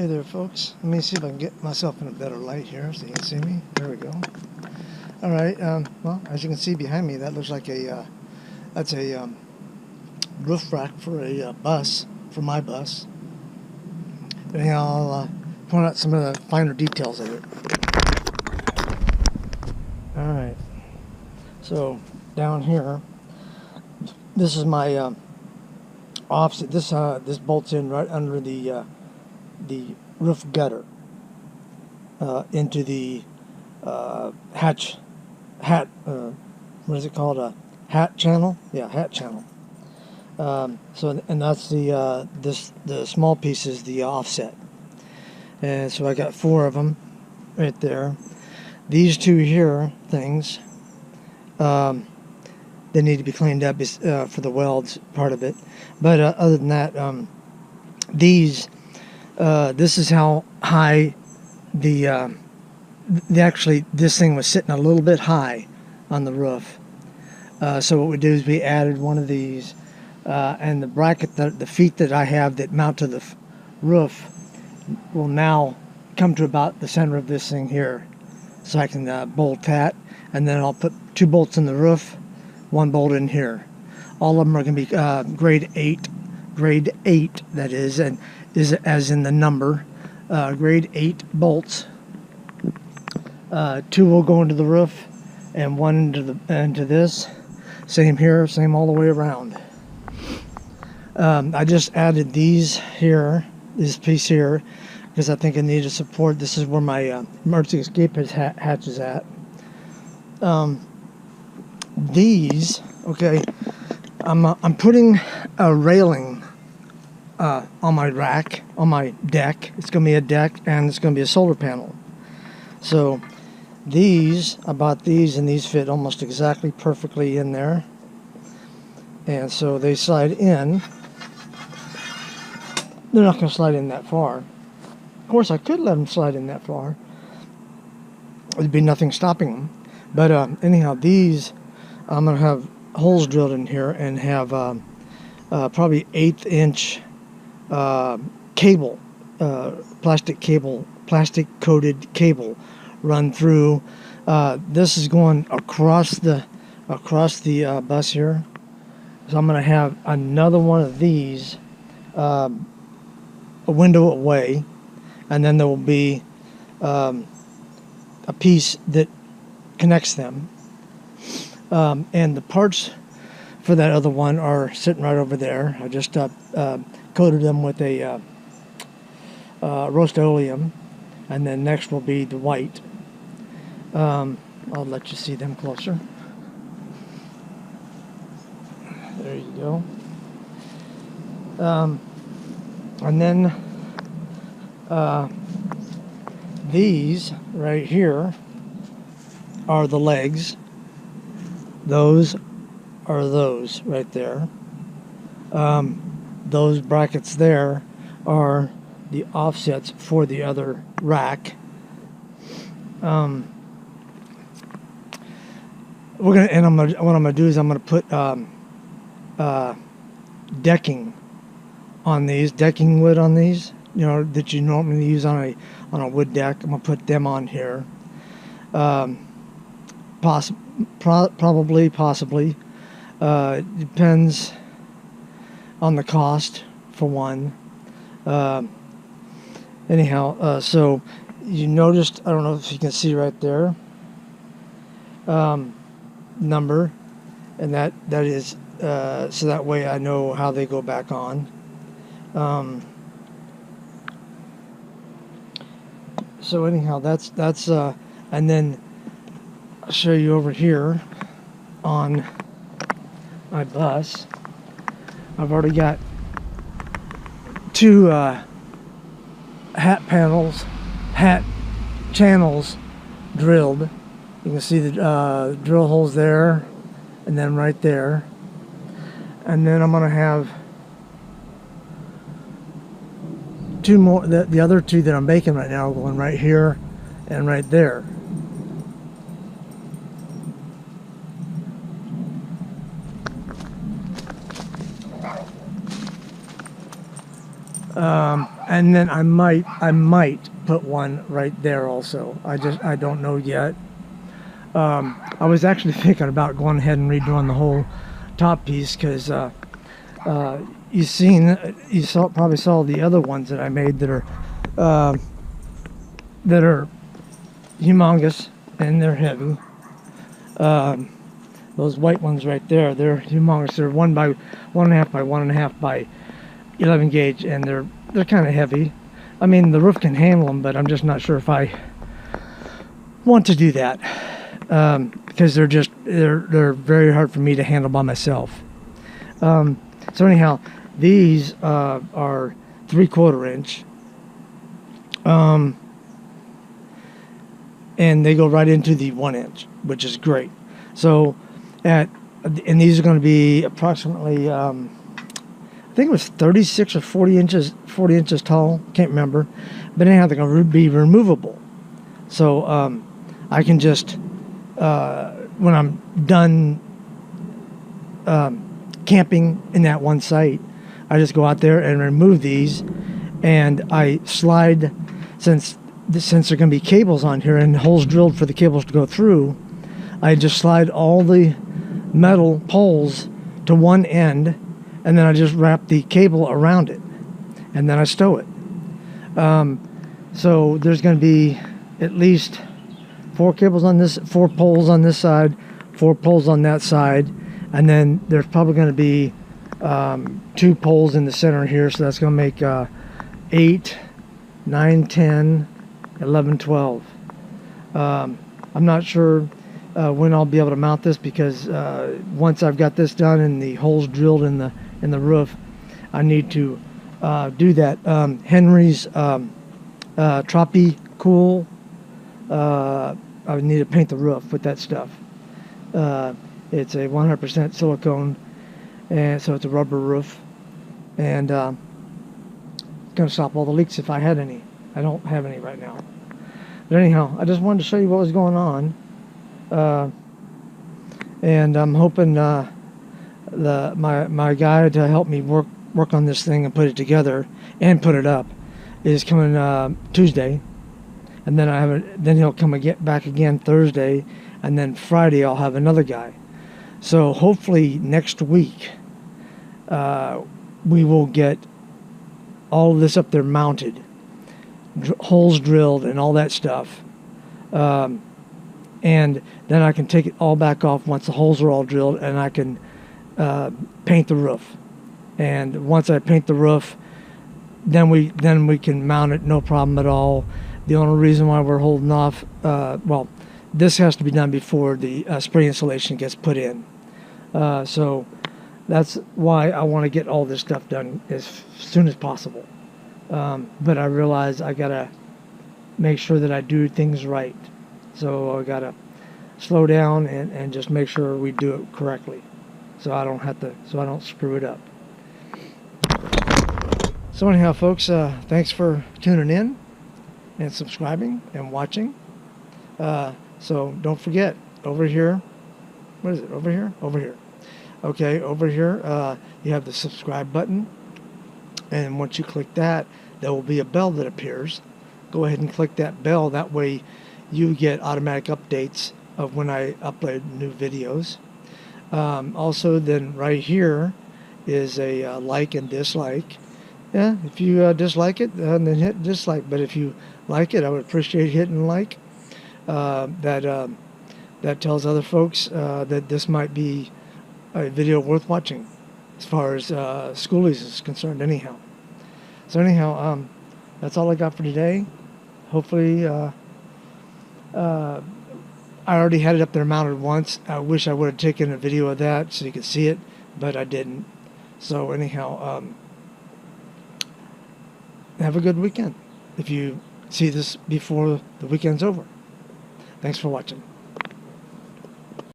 Hey there, folks. Let me see if I can get myself in a better light here so you can see me. There we go. All right. Well, as you can see behind me, that looks like that's a roof rack for a bus, for my bus. Anyhow, I'll point out some of the finer details of it. All right. So down here, this is my offset. This bolts in right under the roof gutter into the hat. What is it called? A hat channel? Yeah, hat channel. So, and that's the small piece is the offset. And so I got 4 of them right there. These 2 here things, they need to be cleaned up for the welds part of it. But other than that, this is how high actually this thing was sitting a little bit high on the roof. So what we do is we added one of these, and the bracket, the feet that I have that mount to the roof will now come to about the center of this thing here. So I can bolt that, and then I'll put 2 bolts in the roof, 1 bolt in here. All of them are going to be grade 8, that is, and is as in the number, grade 8 bolts. 2 will go into the roof, and 1 into this. Same here, same all the way around. I just added these here, this piece here, because I think I need to support. This is where my emergency escape hatch is at. These, okay, I'm putting a railing on my rack, on my deck. It's going to be a deck, and it's going to be a solar panel. So I bought these, and these fit almost exactly perfectly in there. And so they slide in. They're not going to slide in that far. Of course, I could let them slide in that far. There'd be nothing stopping them. But anyhow, these, I'm going to have holes drilled in here and have probably 1/8-inch cable, plastic coated cable run through. This is going across the bus here. So I'm going to have another one of these a window away, and then there will be a piece that connects them. And the parts for that other one are sitting right over there. I just coated them with a Rust-Oleum, and then next will be the white. I'll let you see them closer. There you go. And then these right here are the legs. Those are those right there. Those brackets there are the offsets for the other rack. What I'm gonna do is I'm gonna put decking on these, decking wood on these, you know, that you normally use on a wood deck. I'm gonna put them on here. Possibly. Depends on the cost, for one. Anyhow, so you noticed, I don't know if you can see right there, number, and that is so that way I know how they go back on. So anyhow, that's and then I'll show you over here on my bus. I've already got 2 hat channels drilled. You can see the drill holes there, and then right there. And then I'm going to have 2 more. The other 2 that I'm making right now are going right here and right there. and then I might put one right there also. I don't know yet. I was actually thinking about going ahead and redoing the whole top piece, because probably saw the other ones that I made that are humongous, and they're heavy. Those white ones right there, they're humongous. They're 1 by 1.5 by 1.5 by 11 gauge, and they're kind of heavy. I mean, the roof can handle them, but I'm just not sure if I want to do that, because they're very hard for me to handle by myself. So anyhow, these are 3/4 inch, and they go right into the 1 inch, which is great. So and these are going to be approximately I think it was 36 or 40 inches tall, can't remember, but anyhow, they're going to be removable. So I can just when I'm done camping in that one site, I just go out there and remove these, and I slide, since they're going to be cables on here and holes drilled for the cables to go through, I just slide all the metal poles to one end, and then I just wrap the cable around it, and then I stow it. So there's going to be at least 4 poles on this side, 4 poles on that side, and then there's probably going to be 2 poles in the center here, so that's going to make 8, 9, 10, 11, 12. I'm not sure when I'll be able to mount this, because once I've got this done and the holes drilled in the roof, I need to do that. Henry's Tropicool, I would need to paint the roof with that stuff. It's a 100% silicone, and so it's a rubber roof, and it's going to stop all the leaks if I had any. I don't have any right now. But anyhow, I just wanted to show you what was going on, and I'm hoping my guy to help me work on this thing and put it together and put it up is coming Tuesday, and then he'll come back again Thursday, and then Friday I'll have another guy. So hopefully next week we will get all of this up there mounted, holes drilled and all that stuff, and then I can take it all back off once the holes are all drilled, and I can paint the roof. And once I paint the roof, then we can mount it, no problem at all. The only reason why we're holding off, well, this has to be done before the spray insulation gets put in. So that's why I want to get all this stuff done as soon as possible. But I realize I gotta make sure that I do things right. So I gotta slow down and just make sure we do it correctly, so I don't screw it up. So anyhow, folks, thanks for tuning in and subscribing and watching. So don't forget, over here, what is it, over here? Over here. Okay, over here, you have the subscribe button, and once you click that, there will be a bell that appears. Go ahead and click that bell, that way you get automatic updates of when I upload new videos. Also, then right here is a like and dislike. Yeah, if you dislike it, then hit dislike, but if you like it, I would appreciate hitting like. That tells other folks that this might be a video worth watching, as far as Skoolies is concerned anyhow. So anyhow, that's all I got for today. Hopefully, I already had it up there mounted once. I wish I would have taken a video of that so you could see it, but I didn't. So anyhow, have a good weekend if you see this before the weekend's over. Thanks for watching.